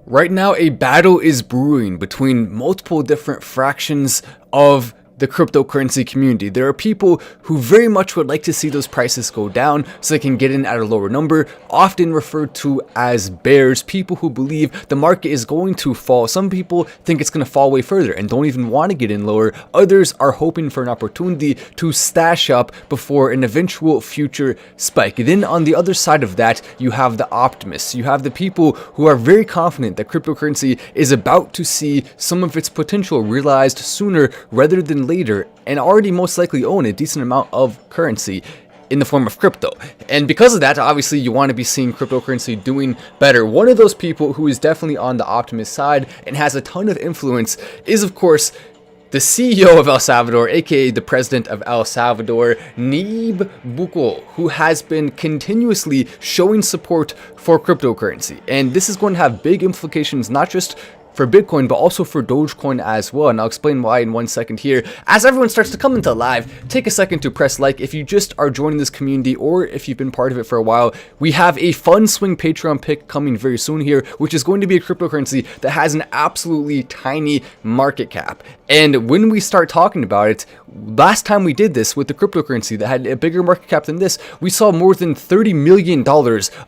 Right now, a battle is brewing between multiple different fractions of the cryptocurrency community. There are people who very much would like to see those prices go down so they can get in at a lower number, often referred to as bears, people who believe the market is going to fall. Some people think it's going to fall way further and don't even want to get in lower. Others are hoping for an opportunity to stash up before an eventual future spike. Then on the other side of that, you have the optimists. You have the people who are very confident that cryptocurrency is about to see some of its potential realized sooner rather than later, and already most likely own a decent amount of currency in the form of crypto. And because of that, obviously you want to be seeing cryptocurrency doing better. One of those people who is definitely on the optimist side and has a ton of influence is, of course, the CEO of El Salvador, aka the president of El Salvador, Nayib Bukele, who has been continuously showing support for cryptocurrency. And this is going to have big implications, not just for Bitcoin, but also for Dogecoin as well. And I'll explain why in 1 second here. As everyone starts to come into live, take a second to press like if you just are joining this community or if you've been part of it for a while. We have a fun swing Patreon pick coming very soon here, which is going to be a cryptocurrency that has an absolutely tiny market cap. And when we start talking about it, last time we did this with the cryptocurrency that had a bigger market cap than this, we saw more than $30 million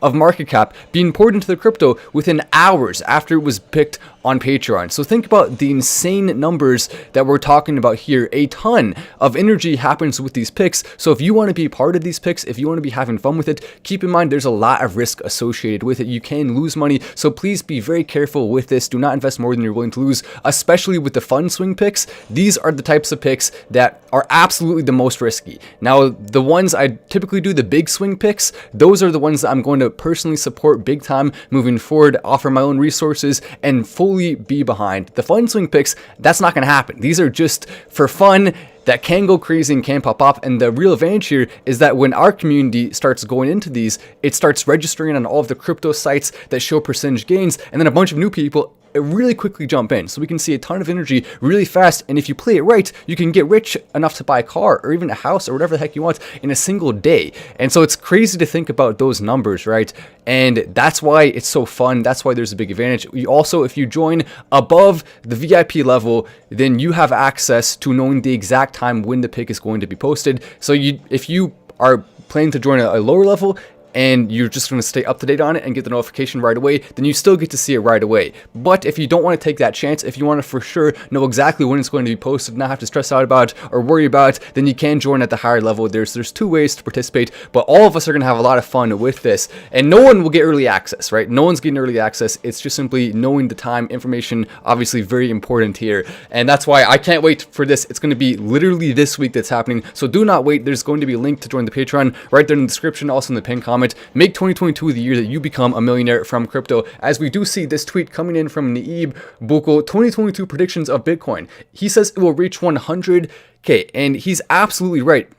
of market cap being poured into the crypto within hours after it was picked on Patreon. So think about the insane numbers that we're talking about here. A ton of energy happens with these picks. So if you want to be part of these picks, if you want to be having fun with it, keep in mind there's a lot of risk associated with it. You can lose money. So please be very careful with this. Do not invest more than you're willing to lose, especially with the fun swing picks. These are the types of picks that are absolutely the most risky. Now, the ones I typically do, the big swing picks, those are the ones that I'm going to personally support big time moving forward, offer my own resources, and fully be behind. The fun swing picks, that's not going to happen. These are just for fun that can go crazy and can pop up. And the real advantage here is that when our community starts going into these, it starts registering on all of the crypto sites that show percentage gains, and then a bunch of new people really quickly jump in. So we can see a ton of energy really fast, and if you play it right, you can get rich enough to buy a car or even a house or whatever the heck you want in a single day. And so it's crazy to think about those numbers, right? And that's why it's so fun. That's why there's a big advantage. You also, if you join above the VIP level, then you have access to knowing the exact time when the pick is going to be posted. So if you are planning to join a lower level, and you're just going to stay up to date on it and get the notification right away, then you still get to see it right away. But if you don't want to take that chance, if you want to for sure know exactly when it's going to be posted, not have to stress out about it or worry about it, then you can join at the higher level. There's two ways to participate, but all of us are going to have a lot of fun with this, and no one will get early access, right? No one's getting early access. It's just simply knowing the time, information, obviously very important here, and that's why I can't wait for this. It's going to be literally this week that's happening, so do not wait. There's going to be a link to join the Patreon right there in the description, also in the pinned comment. Make 2022 the year that you become a millionaire from crypto, as we do see this tweet coming in from Nayib Bukele, 2022 predictions of Bitcoin. He says it will reach 100K, and he's absolutely right.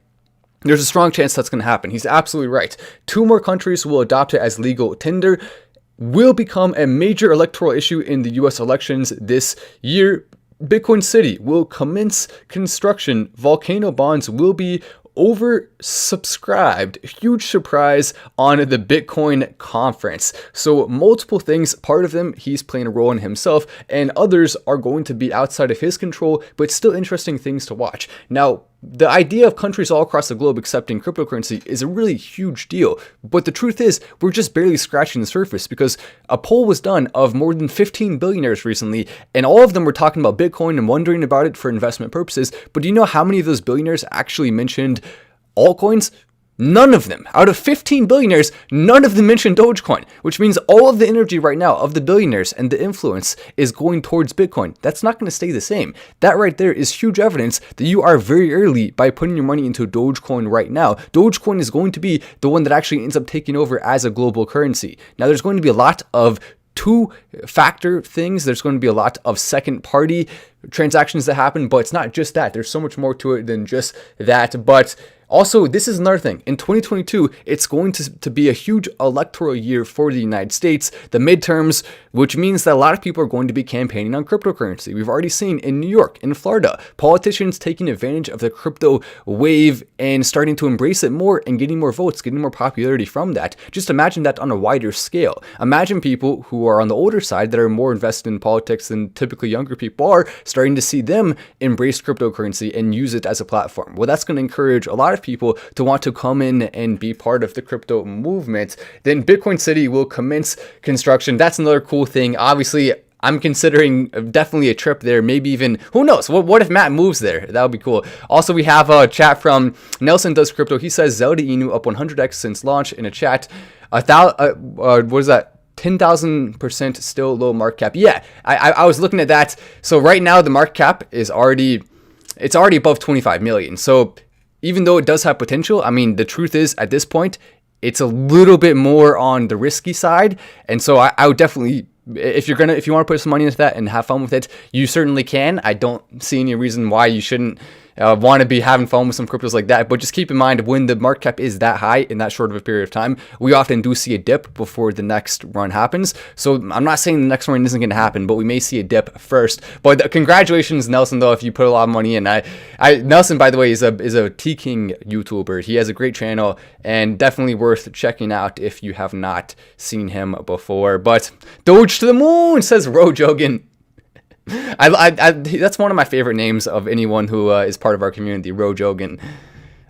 There's a strong chance that's going to happen. He's absolutely right. 2 more countries will adopt it as legal tender, will become a major electoral issue in the US elections this year. Bitcoin City will commence construction. Volcano bonds will be oversubscribed. Huge surprise on the Bitcoin conference. So multiple things, part of them he's playing a role in himself, and others are going to be outside of his control, but still interesting things to watch. Now, the idea of countries all across the globe accepting cryptocurrency is a really huge deal, but the truth is we're just barely scratching the surface, because a poll was done of more than 15 billionaires recently, and all of them were talking about Bitcoin and wondering about it for investment purposes. But do you know how many of those billionaires actually mentioned altcoins? None of them. Out of 15 billionaires, none of them mentioned Dogecoin, which means all of the energy right now of the billionaires and the influence is going towards Bitcoin. That's not going to stay the same. That right there is huge evidence that you are very early by putting your money into Dogecoin right now. Dogecoin is going to be the one that actually ends up taking over as a global currency. Now, there's going to be a lot of two-factor things. There's going to be a lot of second-party transactions that happen, but it's not just that. There's so much more to it than just that. But also, this is another thing. In 2022, it's going to be a huge electoral year for the United States, the midterms, which means that a lot of people are going to be campaigning on cryptocurrency. We've already seen in New York, in Florida, politicians taking advantage of the crypto wave and starting to embrace it more and getting more votes, getting more popularity from that. Just imagine that on a wider scale. Imagine people who are on the older side that are more invested in politics than typically younger people are, starting to see them embrace cryptocurrency and use it as a platform. Well, that's going to encourage a lot of people to want to come in and be part of the crypto movement. Then Bitcoin City will commence construction. That's another cool thing. Obviously, I'm considering definitely a trip there, maybe even, who knows, what if Matt moves there? That would be cool. Also, we have a chat from Nelson Does Crypto. He says Zelda Inu up 100x since launch in a chat. What is that? 10,000% still low market cap. Yeah, I was looking at that. So right now the market cap is already above 25 million. So even though it does have potential, I mean, the truth is at this point, it's a little bit more on the risky side. And so I would definitely, if you want to put some money into that and have fun with it, you certainly can. I don't see any reason why you shouldn't want to be having fun with some cryptos like that. But just keep in mind, when the market cap is that high in that short of a period of time, we often do see a dip before the next run happens. So I'm not saying the next run isn't going to happen, but we may see a dip first. But congratulations, Nelson, though, if you put a lot of money in. Nelson, by the way, is a Tking YouTuber. He has a great channel and definitely worth checking out if you have not seen him before. But Doge to the moon, says Rojogan. That's one of my favorite names of anyone who is part of our community, Rojogan.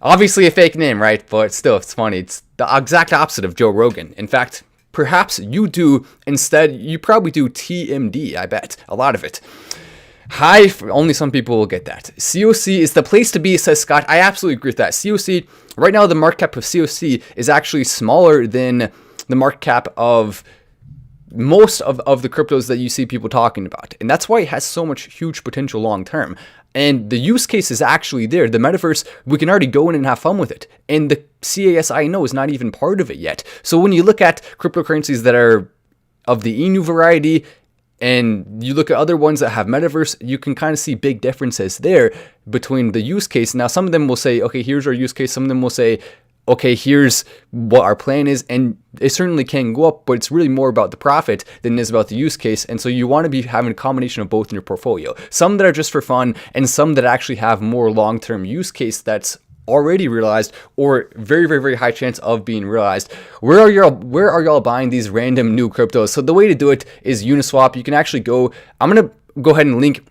Obviously a fake name, right? But still, it's funny. It's the exact opposite of Joe Rogan. In fact, perhaps you do instead, you probably do TMD, I bet. A lot of it. Hi, only some people will get that. COC is the place to be, says Scott. I absolutely agree with that. COC, right now the market cap of COC is actually smaller than the market cap of most of the cryptos that you see people talking about. And that's why it has so much huge potential long term. And the use case is actually there. The metaverse, we can already go in and have fun with it. And the CASI know is not even part of it yet. So when you look at cryptocurrencies that are of the Inu variety, and you look at other ones that have metaverse, you can kind of see big differences there between the use case. Now, some of them will say, okay, here's our use case. Some of them will say, okay, here's what our plan is, and it certainly can go up, but it's really more about the profit than it is about the use case. And so you want to be having a combination of both in your portfolio. Some that are just for fun, and some that actually have more long-term use case that's already realized or very, very, very high chance of being realized. Where are y'all buying these random new cryptos? So the way to do it is Uniswap. You can actually go, I'm going to go ahead and link.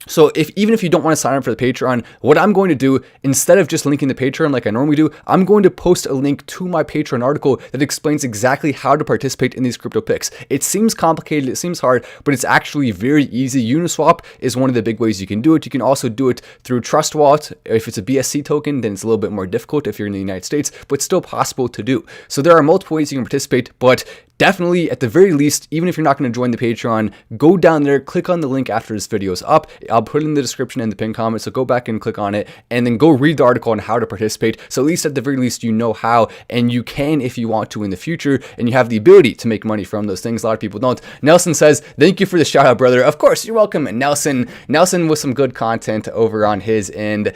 So even if you don't want to sign up for the Patreon, what I'm going to do, instead of just linking the Patreon like I normally do, I'm going to post a link to my Patreon article that explains exactly how to participate in these crypto picks. It seems complicated, it seems hard, but it's actually very easy. Uniswap is one of the big ways you can do it. You can also do it through Trust Wallet. If it's a BSC token, then it's a little bit more difficult if you're in the United States, but still possible to do. So there are multiple ways you can participate, but definitely, at the very least, even if you're not going to join the Patreon, go down there, click on the link after this video is up. I'll put it in the description and the pinned comment, so go back and click on it, and then go read the article on how to participate. So at least at the very least, you know how, and you can if you want to in the future, and you have the ability to make money from those things. A lot of people don't. Nelson says, thank you for the shout out, brother. Of course, you're welcome, Nelson. Nelson with some good content over on his end.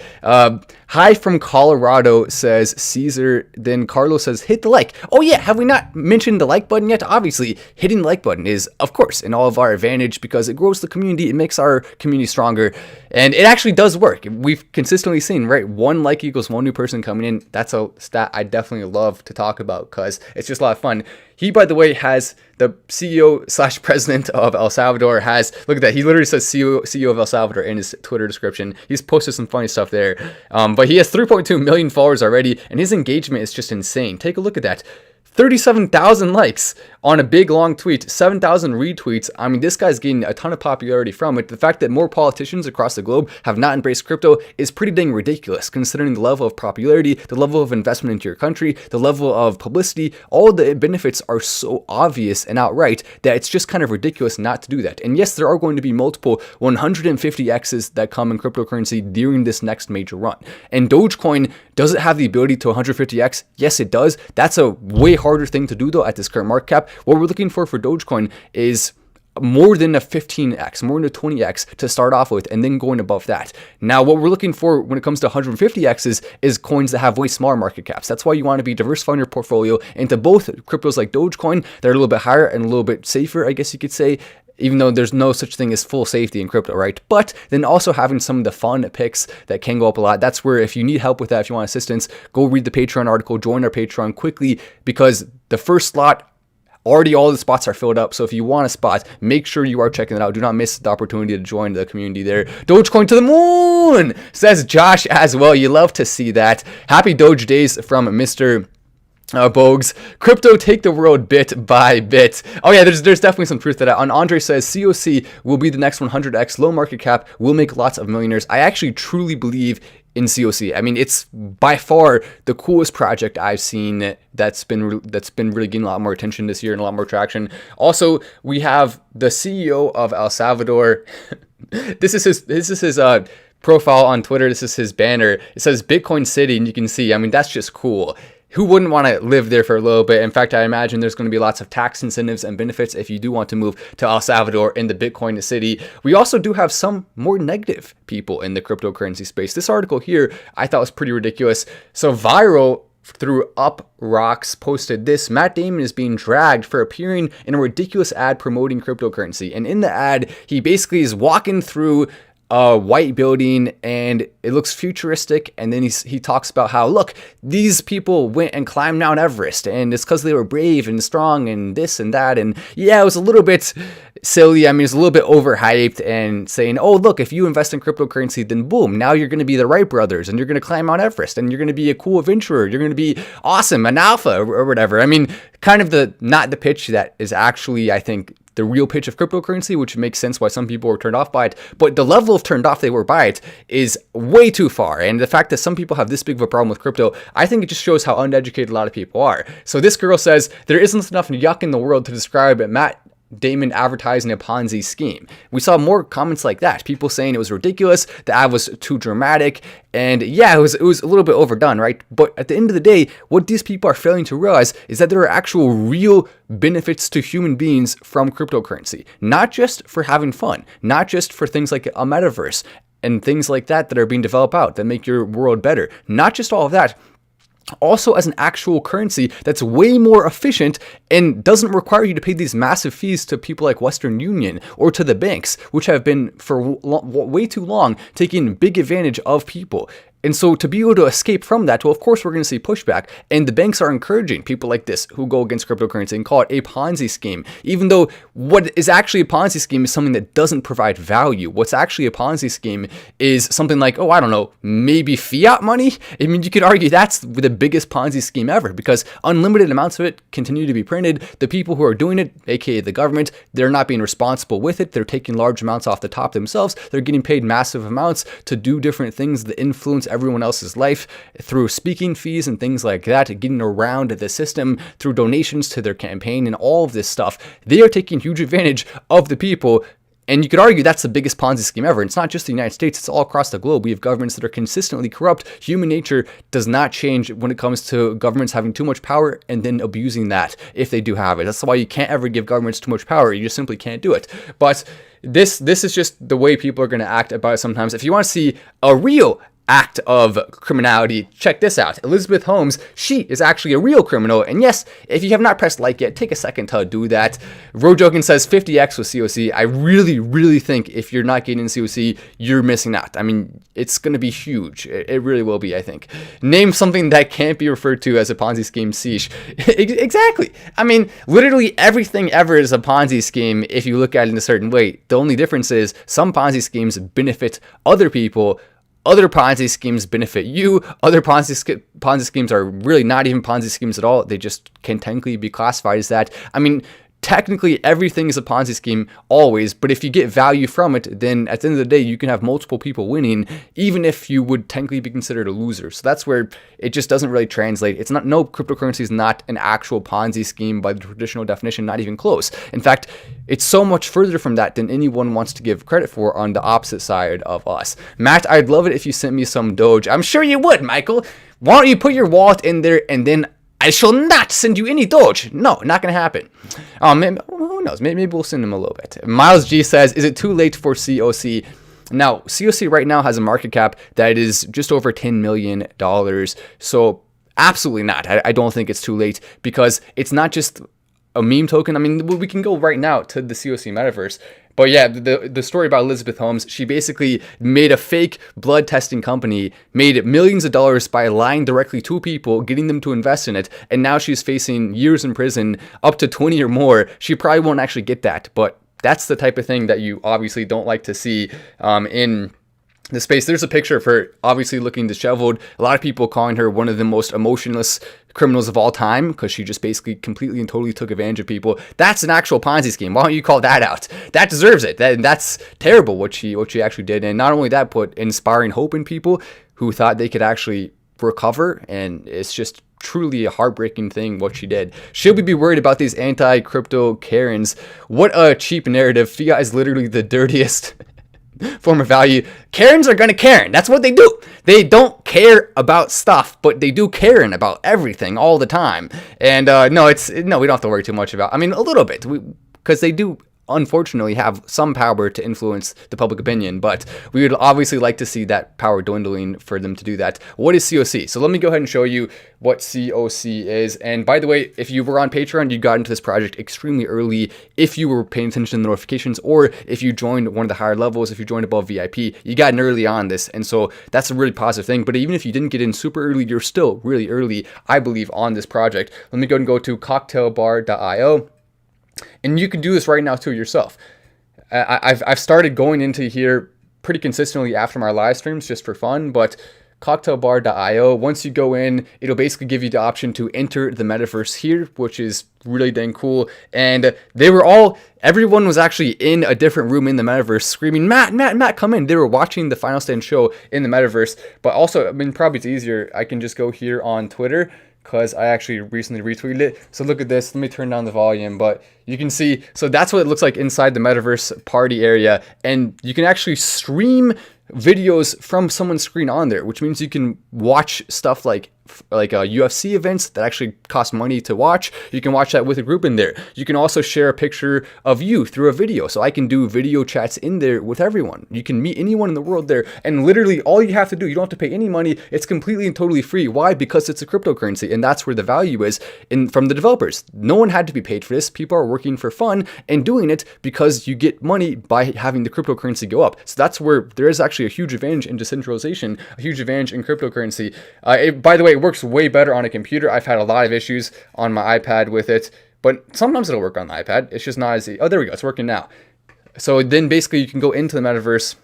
Hi from Colorado, says Caesar. Then Carlos says, hit the like. Oh yeah, have we not mentioned the like button yet? Obviously, hitting the like button is, of course, in all of our advantage because it grows the community, it makes our community stronger, and it actually does work. We've consistently seen, right, 1 like equals 1 new person coming in. That's a stat I definitely love to talk about because it's just a lot of fun. He, by the way, has the CEO/president of El Salvador has, look at that, he literally says CEO of El Salvador in his Twitter description. He's posted some funny stuff there, but he has 3.2 million followers already, and his engagement is just insane. Take a look at that. 37,000 likes on a big long tweet, 7,000 retweets. I mean, this guy's getting a ton of popularity from it. The fact that more politicians across the globe have not embraced crypto is pretty dang ridiculous, considering the level of popularity, the level of investment into your country, the level of publicity. All the benefits are so obvious and outright that it's just kind of ridiculous not to do that. And yes, there are going to be multiple 150x's that come in cryptocurrency during this next major run. And Dogecoin, does it have the ability to 150x? Yes, it does. That's a way harder thing to do though at this current market cap. What we're looking for Dogecoin is more than a 15x, more than a 20x to start off with, and then going above that. Now, what we're looking for when it comes to 150x's is coins that have way smaller market caps. That's why you want to be diversifying your portfolio into both cryptos like Dogecoin that are a little bit higher and a little bit safer, I guess you could say, even though there's no such thing as full safety in crypto, right? But then also having some of the fun picks that can go up a lot. That's where if you need help with that, if you want assistance, go read the Patreon article, join our Patreon quickly, because the first slot, already all the spots are filled up. So if you want a spot, make sure you are checking it out. Do not miss the opportunity to join the community there. Dogecoin to the moon, says Josh as well. You love to see that. Happy Doge days from Mr. Bogues. Crypto take the world bit by bit. Oh yeah, there's definitely some truth to that. And Andre says COC will be the next 100x, low market cap, will make lots of millionaires. I actually truly believe in COC. I mean, it's by far the coolest project I've seen that's been really getting a lot more attention this year and a lot more traction. Also, we have the CEO of El Salvador. This is his profile on Twitter. This is his banner. It says Bitcoin City, and you can see, I mean, that's just cool. Who wouldn't want to live there for a little bit? In fact, I imagine there's going to be lots of tax incentives and benefits if you do want to move to El Salvador in the Bitcoin city. We also do have some more negative people in the cryptocurrency space. This article here I thought was pretty ridiculous. So Viral through Up Rocks posted this: Matt Damon is being dragged for appearing in a ridiculous ad promoting cryptocurrency. And in the ad, he basically is walking through a white building and it looks futuristic, and then he talks about how, look, these people went and climbed Mount Everest and it's because they were brave and strong and this and that. And yeah, it was a little bit silly. I mean, it's a little bit overhyped, and saying, oh, look, if you invest in cryptocurrency, then boom, now you're going to be the Wright brothers and you're going to climb Mount Everest and you're going to be a cool adventurer, you're going to be awesome, an alpha or whatever. I mean, kind of not the pitch that is actually, I think, the real pitch of cryptocurrency, which makes sense why some people were turned off by it. But the level of turned off they were by it is way too far. And the fact that some people have this big of a problem with crypto, I think it just shows how uneducated a lot of people are. So this girl says, there isn't enough yuck in the world to describe Matt Damon advertising a Ponzi scheme. We saw more comments like that. People saying it was ridiculous, the ad was too dramatic, and yeah, it was a little bit overdone, right? But at the end of the day, what these people are failing to realize is that there are actual real benefits to human beings from cryptocurrency. Not just for having fun, not just for things like a metaverse and things like that that are being developed out that make your world better. Not just all of that, also as an actual currency that's way more efficient and doesn't require you to pay these massive fees to people like Western Union or to the banks, which have been for way too long taking big advantage of people. And so to be able to escape from that, well, of course, we're going to see pushback. And the banks are encouraging people like this who go against cryptocurrency and call it a Ponzi scheme, even though what is actually a Ponzi scheme is something that doesn't provide value. What's actually a Ponzi scheme is something like, oh, I don't know, maybe fiat money. I mean, you could argue that's the biggest Ponzi scheme ever, because unlimited amounts of it continue to be printed. The people who are doing it, aka the government, they're not being responsible with it. They're taking large amounts off the top themselves. They're getting paid massive amounts to do different things that influence everyone else's life through speaking fees and things like that, getting around the system through donations to their campaign and all of this stuff. They are taking huge advantage of the people. And you could argue that's the biggest Ponzi scheme ever. It's not just the United States, it's all across the globe. We have governments that are consistently corrupt. Human nature does not change when it comes to governments having too much power and then abusing that if they do have it. That's why you can't ever give governments too much power. You just simply can't do it. But this is just the way people are going to act about it sometimes. If you want to see a real act of criminality, check this out. Elizabeth Holmes, she is actually a real criminal. And yes, if you have not pressed like yet, take a second to do that. Rojokin says 50x with COC. I really think if you're not getting COC, you're missing out. I mean, it's going to be huge. It really will be, I think. Name something that can't be referred to as a Ponzi scheme, Siege. Exactly. I mean, literally everything ever is a Ponzi scheme if you look at it in a certain way. The only difference is some Ponzi schemes benefit other people. Other Ponzi schemes benefit you. Other Ponzi schemes are really not even Ponzi schemes at all. They just can technically be classified as that. I mean, technically everything is a Ponzi scheme always, but if you get value from it, then at the end of the day, you can have multiple people winning, even if you would technically be considered a loser. So that's where it just doesn't really translate. It's not, no, cryptocurrency is not an actual Ponzi scheme by the traditional definition, not even close. In fact, it's so much further from that than anyone wants to give credit for on the opposite side of us. Matt, I'd love it if you sent me some Doge. I'm sure you would, Michael. Why don't you put your wallet in there and then I shall not send you any Doge. No, not going to happen. Who knows? Maybe we'll send him a little bit. Miles G says, is it too late for COC? Now, COC right now has a market cap that is just over $10 million. So absolutely not. I don't think it's too late, because it's not just a meme token. I mean, we can go right now to the COC metaverse. But yeah, the story about Elizabeth Holmes, she basically made a fake blood testing company, made millions of dollars by lying directly to people, getting them to invest in it, and now she's facing years in prison, up to 20 or more. She probably won't actually get that, but that's the type of thing that you obviously don't like to see in the space. There's a picture of her obviously looking disheveled. A lot of people calling her one of the most emotionless criminals of all time, because she just basically completely and totally took advantage of people. That's an actual Ponzi scheme. Why don't you call that out? That deserves it. That's terrible what she actually did. And not only that, but inspiring hope in people who thought they could actually recover. And it's just truly a heartbreaking thing what she did. Should we be worried about these anti-crypto Karens? What a cheap narrative. Fiat is literally the dirtiest form of value. Karens are gonna Karen. That's what they do. They don't care about stuff, but they do Karen about everything all the time. And no, we don't have to worry too much about. I mean, a little bit, because they do unfortunately have some power to influence the public opinion, but we would obviously like to see that power dwindling for them to do that. What is COC? So let me go ahead and show you what COC is. And by the way, if you were on Patreon, you got into this project extremely early. If you were paying attention to the notifications, or if you joined one of the higher levels, if you joined above VIP, you got in early on this. And so that's a really positive thing. But even if you didn't get in super early, you're still really early, I believe, on this project. Let me go and go to cocktailbar.io. And you can do this right now too yourself. I've started going into here pretty consistently after my live streams just for fun, but cocktailbar.io, once you go in, it'll basically give you the option to enter the metaverse here, which is really dang cool. And everyone was actually in a different room in the metaverse screaming, Matt, come in. They were watching the Final Stand show in the metaverse. But also, I mean, probably it's easier. I can just go here on Twitter, because I actually recently retweeted it. So look at this. Let me turn down the volume, but you can see, so that's what it looks like inside the metaverse party area. And you can actually stream videos from someone's screen on there, which means you can watch stuff like UFC events that actually cost money to watch. You can watch that with a group in there. You can also share a picture of you through a video. So I can do video chats in there with everyone. You can meet anyone in the world there. And literally all you have to do, you don't have to pay any money. It's completely and totally free. Why? Because it's a cryptocurrency, and that's where the value is from the developers. No one had to be paid for this. People are working for fun and doing it because you get money by having the cryptocurrency go up. So that's where there is actually a huge advantage in decentralization, a huge advantage in cryptocurrency. By the way, it works way better on a computer. I've had a lot of issues on my iPad with it, but sometimes it'll work on the iPad. It's just not as easy. Oh, there we go. It's working now. So then basically you can go into the metaverse.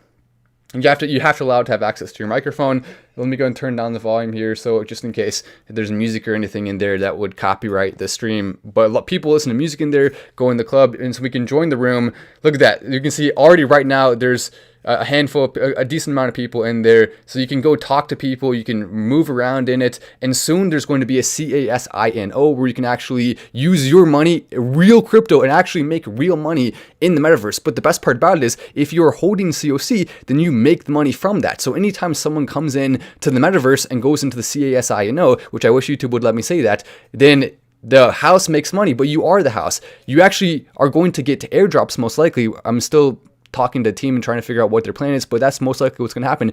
You have to allow it to have access to your microphone. Let me go and turn down the volume here, so just in case there's music or anything in there that would copyright the stream. But people listen to music in there, go in the club, and so we can join the room. Look at that. You can see already right now there's a decent amount of people in there, so you can go talk to people, you can move around in it, and soon there's going to be a CASINO where you can actually use your money, real crypto, and actually make real money in the metaverse. But the best part about it is, if you're holding COC, then you make the money from that. So anytime someone comes in to the metaverse and goes into the CASINO, which I wish YouTube would let me say that, then the house makes money, but you are the house. You actually are going to get airdrops most likely. I'm still talking to the team and trying to figure out what their plan is, but that's most likely what's going to happen.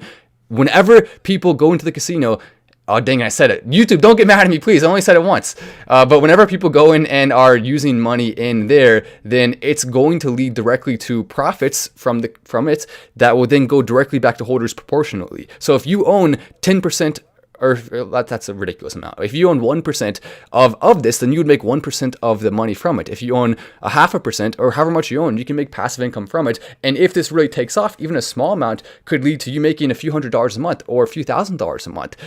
Whenever people go into the casino, oh dang, I said it. YouTube, don't get mad at me, please. I only said it once. But whenever people go in and are using money in there, then it's going to lead directly to profits from it that will then go directly back to holders proportionally. So if you own 10%, or that's a ridiculous amount. If you own 1% of this, then you would make 1% of the money from it. If you own 0.5% or however much you own, you can make passive income from it. And if this really takes off, even a small amount could lead to you making a few $100s a month or a few $1,000s a month.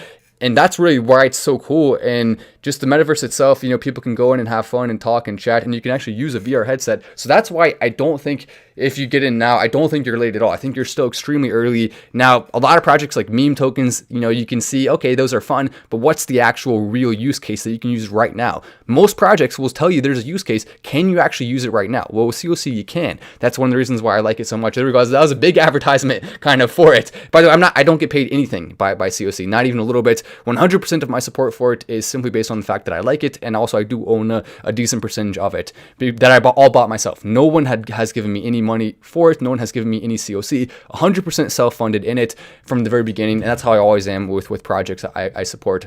And that's really why it's so cool. And just the metaverse itself, people can go in and have fun and talk and chat, and you can actually use a VR headset. So that's why I don't think if you get in now, I don't think you're late at all. I think you're still extremely early. Now, a lot of projects like meme tokens, you know, you can see, okay, those are fun, but what's the actual real use case that you can use right now? Most projects will tell you there's a use case. Can you actually use it right now? Well, with COC, you can. That's one of the reasons why I like it so much. There we go. That was a big advertisement kind of for it. By the way, I don't get paid anything by COC, not even a little bit. 100% of my support for it is simply based on the fact that I like it, and also I do own a decent percentage of it that I all bought myself. No one has given me any money for it. No one has given me any COC. 100% self-funded in it from the very beginning, and that's how I always am with projects that I support.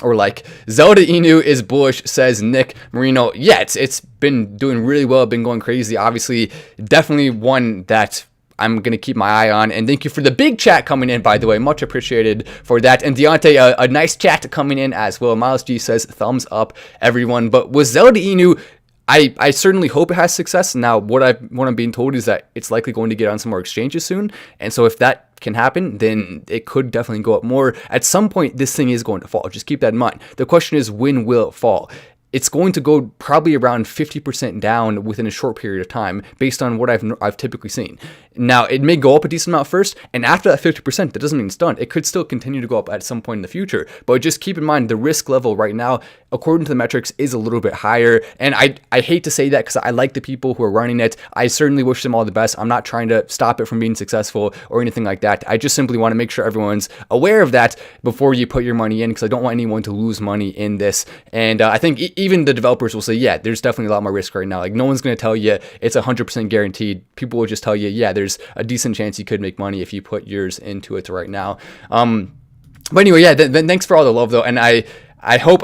Or like Zelda Inu is bullish, says Nick Marino. Yeah, it's been doing really well, been going crazy. Obviously, definitely one that I'm going to keep my eye on. And thank you for the big chat coming in, by the way. Much appreciated for that. And Deontay, a nice chat coming in as well. Miles G says, thumbs up, everyone. But with Zelda Inu, I certainly hope it has success. Now, what I'm being told is that it's likely going to get on some more exchanges soon. And so if that can happen, then it could definitely go up more. At some point, this thing is going to fall. Just keep that in mind. The question is, when will it fall? It's going to go probably around 50% down within a short period of time based on what I've typically seen. Now, it may go up a decent amount first, and after that 50%, that doesn't mean it's done. It could still continue to go up at some point in the future, but just keep in mind the risk level right now, according to the metrics, is a little bit higher, and I hate to say that because I like the people who are running it. I certainly wish them all the best. I'm not trying to stop it from being successful or anything like that. I just simply want to make sure everyone's aware of that before you put your money in, because I don't want anyone to lose money in this, and I think even the developers will say, yeah, there's definitely a lot more risk right now. Like, no one's going to tell you it's 100% guaranteed. People will just tell you, yeah, there's a decent chance you could make money if you put yours into it right now. But anyway, yeah, then thanks for all the love though. And I hope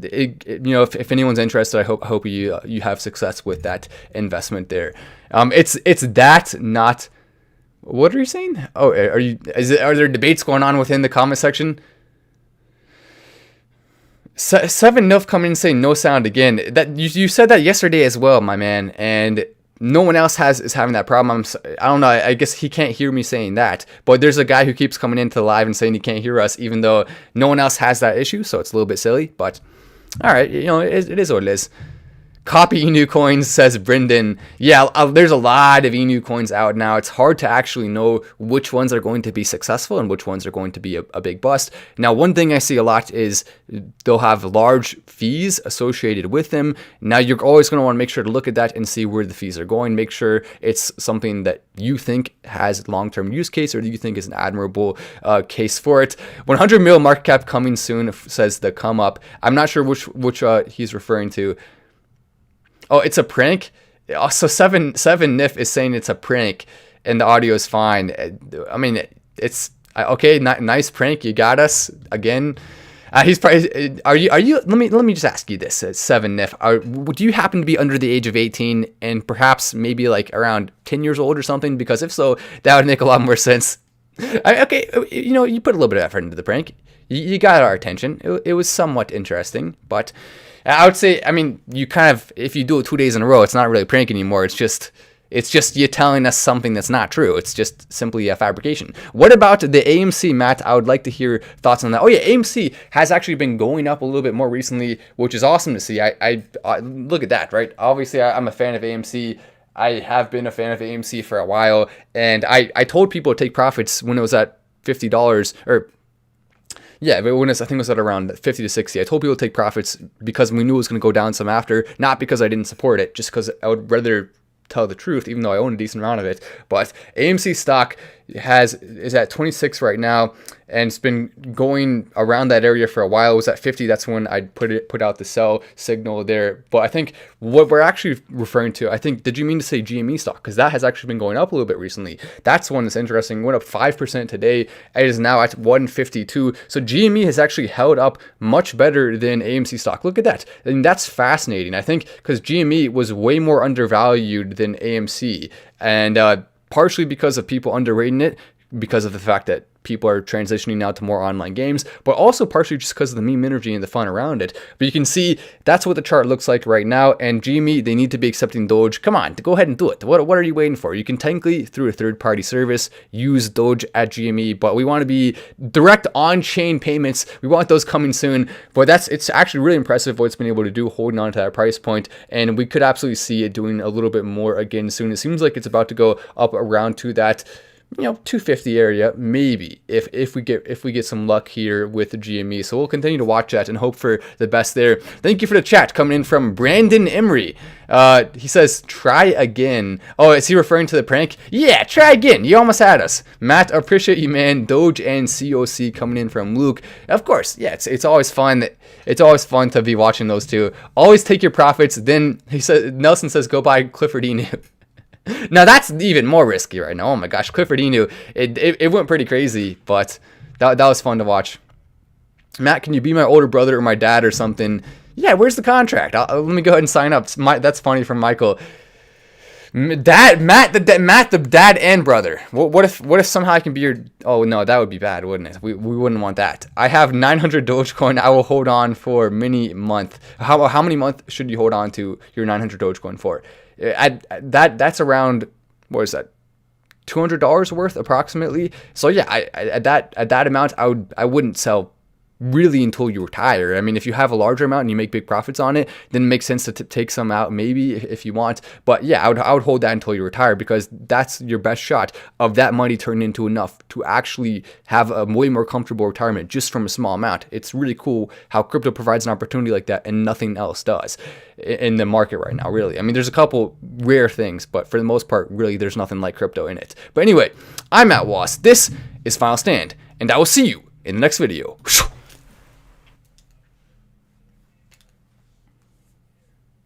it, you know, if anyone's interested, I hope you have success with that investment there. It's that, not, what are you saying? Oh, are there debates going on within the comment section? Seven Nuff coming in saying no sound again. That you said that yesterday as well, my man, and no one else is having that problem. I don't know. I guess he can't hear me saying that, but there's a guy who keeps coming into the live and saying he can't hear us, even though no one else has that issue. So it's a little bit silly, but all right, you know, it is what it is. Copy Inu coins, says Brendan. Yeah, there's a lot of Inu coins out now. It's hard to actually know which ones are going to be successful and which ones are going to be a big bust. Now, one thing I see a lot is they'll have large fees associated with them. Now, you're always going to want to make sure to look at that and see where the fees are going. Make sure it's something that you think has long-term use case or that you think is an admirable case for it. 100 mil market cap coming soon, says the come up. I'm not sure which he's referring to. Oh, it's a prank? So seven Nif is saying it's a prank and the audio is fine. I mean, it's okay. Nice prank. You got us again. He's probably, are you, let me just ask you this, Seven Nif. Do you happen to be under the age of 18 and perhaps maybe like around 10 years old or something? Because if so, that would make a lot more sense. Okay. You know, you put a little bit of effort into the prank. You got our attention. It was somewhat interesting, but I would say, I mean, you kind of, if you do it 2 days in a row, it's not really a prank anymore. It's just you telling us something that's not true. It's just simply a fabrication. What about the AMC, Matt? I would like to hear thoughts on that. Oh yeah, AMC has actually been going up a little bit more recently, which is awesome to see. I look at that, right? Obviously, I'm a fan of AMC. I have been a fan of AMC for a while, and I told people to take profits when it was at $50 or. Yeah, but when I think it was at around 50 to 60, I told people to take profits because we knew it was going to go down some after, not because I didn't support it, just because I would rather tell the truth, even though I own a decent amount of it. But AMC stock is at 26 right now, and it's been going around that area for a while. It was at 50. That's when I put out the sell signal there. But I think what we're actually referring to, I think, did you mean to say GME stock? Because that has actually been going up a little bit recently. That's one that's interesting. It went up 5% today. It is now at 152. So GME has actually held up much better than AMC stock. Look at that. And that's fascinating. I think because GME was way more undervalued than AMC, and partially because of people underrating it. because of the fact that people are transitioning now to more online games, but also partially just because of the meme energy and the fun around it. But you can see that's what the chart looks like right now. And GME, they need to be accepting Doge. Come on, go ahead and do it. What are you waiting for? You can technically, through a third-party service, use Doge at GME, but we want to be direct on-chain payments. We want those coming soon. But it's actually really impressive what it's been able to do, holding on to that price point, and we could absolutely see it doing a little bit more again soon. It seems like it's about to go up around to that 250 area, maybe, if we get some luck here with the GME. So we'll continue to watch that and hope for the best there. Thank you for the chat coming in from Brandon Emery. He says, try again. Oh, is he referring to the prank? Yeah, try again. You almost had us. Matt, appreciate you, man. Doge and COC coming in from Luke. Of course, yeah, it's always fun. It's always fun to be watching those two. Always take your profits. Then Nelson says, go buy Clifford Inu. Now that's even more risky right now. Oh my gosh, Clifford Inu, it went pretty crazy, but that was fun to watch. Matt, can you be my older brother or my dad or something? Yeah, where's the contract? Let me go ahead and sign up. That's funny from Michael. Matt, the dad and brother. What if somehow I can be your? Oh no, that would be bad, wouldn't it? We wouldn't want that. I have 900 Dogecoin. I will hold on for many month. How many months should you hold on to your 900 Dogecoin for? That's around, what is that, $200 worth approximately. So yeah, at that amount, I wouldn't sell really until you retire. I mean, if you have a larger amount and you make big profits on it, then it makes sense to take some out maybe if you want. But yeah, I would hold that until you retire, because that's your best shot of that money turning into enough to actually have a way more comfortable retirement just from a small amount. It's really cool how crypto provides an opportunity like that and nothing else does in the market right now, really. I mean, there's a couple rare things, but for the most part, really, there's nothing like crypto in it. But anyway, I'm Matt Wallace. This is Final Stand, and I will see you in the next video.